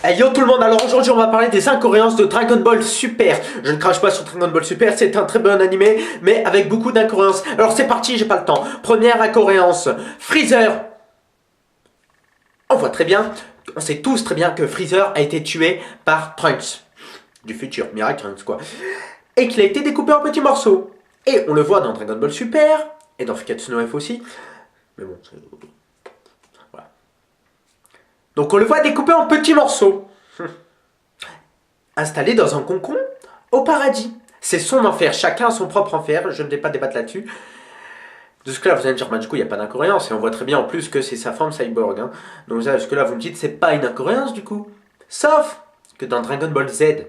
Hey yo tout le monde, alors aujourd'hui on va parler des incohérences de Dragon Ball Super. Je ne crache pas sur Dragon Ball Super, c'est un très bon animé, mais avec beaucoup d'incohérences. Alors c'est parti, j'ai pas le temps. Première incohérence, Freezer. On voit très bien, on sait tous très bien que Freezer a été tué par Trunks. Du futur, Miracle Trunks quoi. Et qu'il a été découpé en petits morceaux. Et on le voit dans Dragon Ball Super, et dans Fukatsu no F aussi. Mais bon, voilà. Donc on le voit découpé en petits morceaux. Installé dans un cocon au paradis. C'est son enfer, chacun a son propre enfer, je ne vais pas débattre là-dessus. De ce que là, vous allez me dire, bah, du coup, il n'y a pas d'incohérence, et on voit très bien en plus que c'est sa forme cyborg. Hein. Donc là, jusque là, vous me dites, c'est pas une incohérence du coup. Sauf que dans Dragon Ball Z,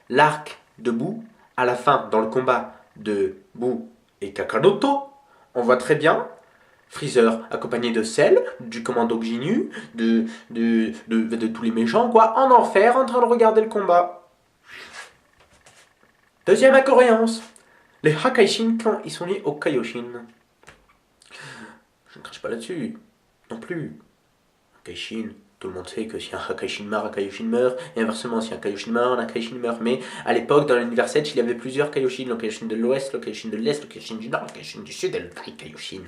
l'arc de Boo, à la fin, dans le combat de Boo et Kakaroto, on voit très bien Freezer accompagné de Cell, du commando Ginyu, de tous les méchants, quoi, en enfer, en train de regarder le combat. Deuxième incohérence, les Hakaishin quand ils sont liés aux Kaioshin. Je ne crache pas là-dessus, non plus. Hakaishin, tout le monde sait que si un Hakaishin meurt, un Kaioshin meurt, et inversement, si un Kaioshin meurt, un Kaioshin meurt. Mais à l'époque, dans l'univers 7, il y avait plusieurs Kaioshin, le Kaioshin de l'Ouest, le Kaioshin de l'Est, le Kaioshin du Nord, le Kaioshin du Sud et le Kaioshin.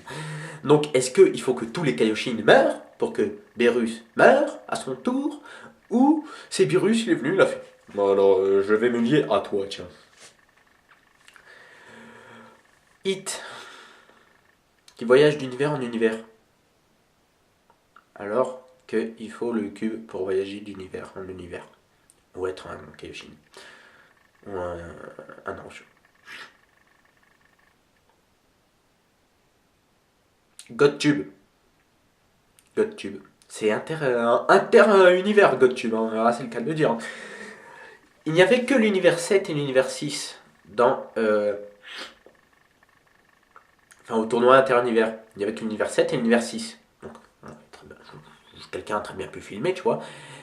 Donc, est-ce qu'il faut que tous les Kaioshin meurent pour que Beerus meure à son tour, ou c'est Beerus, il est venu, il a fait. Bon alors, je vais me lier à toi, tiens. Hit, qui voyage d'univers en univers. Alors qu'il faut le cube pour voyager d'univers en univers. Ou être un Kaioshin. Ou un ange. GodTube. GodTube. C'est inter-univers GodTube, hein. C'est le cas de le dire. Hein. Il n'y avait que l'univers 7 et l'univers 6 dans... Enfin, au tournoi inter-univers. Il n'y avait que l'univers 7 et l'univers 6. Donc, quelqu'un a très bien pu filmer, tu vois.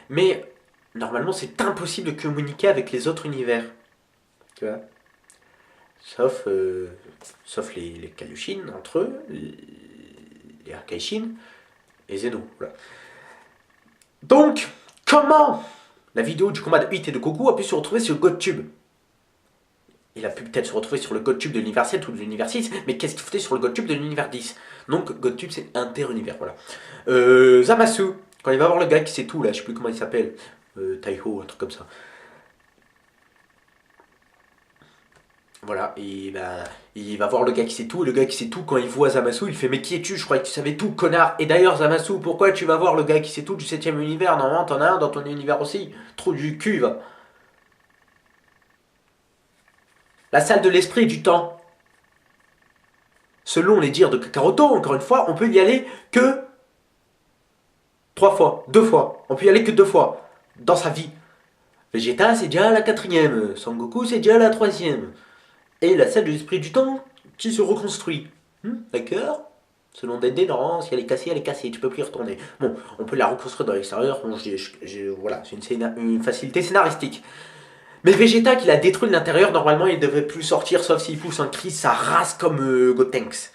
Mais, normalement, c'est impossible de communiquer avec les autres univers. Tu vois. Sauf les Kaioshin entre eux, les Hakaishin et Zeno. Voilà. Donc, comment la vidéo du combat de Hit et de Goku a pu se retrouver sur GodTube? Il a pu peut-être se retrouver sur le GodTube de l'univers 7 ou de l'univers 6, mais qu'est-ce qu'il foutait sur le GodTube de l'univers 10? Donc, GodTube, c'est inter-univers, voilà. Zamasu, quand il va voir le gars qui sait tout, là, je sais plus comment il s'appelle, Taiho, un truc comme ça. Voilà, et ben, il va voir le gars qui sait tout, et le gars qui sait tout, quand il voit Zamasu, il fait mais qui es-tu? Je croyais que tu savais tout, connard. Et d'ailleurs, Zamasu, pourquoi tu vas voir le gars qui sait tout du 7ème univers? Normalement, t'en as un dans ton univers aussi. Trou du cul, va. La salle de l'esprit et du temps. Selon les dires de Kakaroto, encore une fois, on peut y aller que 3 fois, 2 fois. On peut y aller que 2 fois dans sa vie. Vegeta, c'est déjà la 4ème. Sangoku, c'est déjà la 3ème. Et la salle de l'esprit du temps qui se reconstruit. D'accord? Selon Dende, non, si elle est cassée, tu peux plus y retourner. Bon, on peut la reconstruire dans l'extérieur, bon, voilà, c'est une facilité scénaristique. Mais Vegeta, qui a détruit l'intérieur, normalement, il devrait plus sortir, sauf s'il pousse un cri, ça rase comme Gotenks.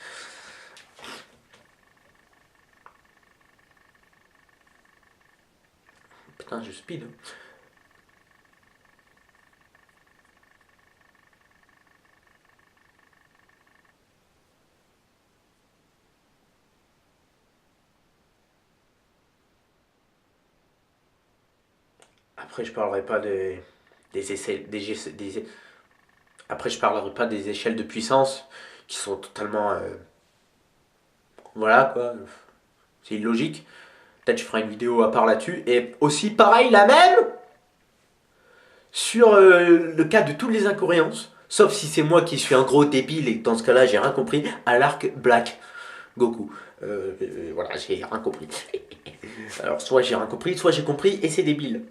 Putain, je speed. Après, je parlerai pas des essais, après, je parlerai pas des échelles de puissance qui sont totalement, voilà quoi, c'est illogique. Peut-être je ferai une vidéo à part là-dessus. Et aussi, pareil, la même sur le cas de toutes les incohérences. Sauf si c'est moi qui suis un gros débile et que dans ce cas-là, j'ai rien compris. À l'arc Black Goku. Voilà, j'ai rien compris. Alors, soit j'ai rien compris, soit j'ai compris et c'est débile.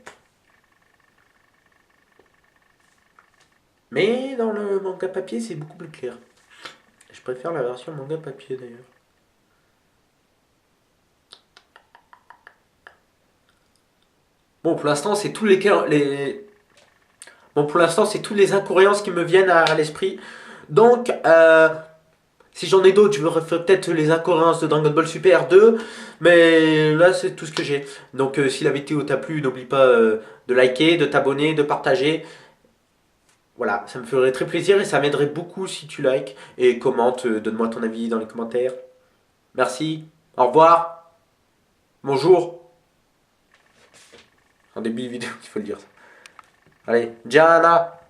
Mais dans le manga papier, c'est beaucoup plus clair. Je préfère la version manga papier d'ailleurs. Bon, pour l'instant, c'est tous Bon, pour l'instant, c'est toutes les incohérences qui me viennent à l'esprit. Donc, Si j'en ai d'autres, je me referai peut-être les incohérences de Dragon Ball Super 2, mais là c'est tout ce que j'ai. Donc si la vidéo t'a plu, n'oublie pas de liker, de t'abonner, de partager. Voilà, ça me ferait très plaisir et ça m'aiderait beaucoup si tu likes et commente, donne-moi ton avis dans les commentaires. Merci, au revoir, bonjour. En début de vidéo, il faut le dire ça. Allez, Diana.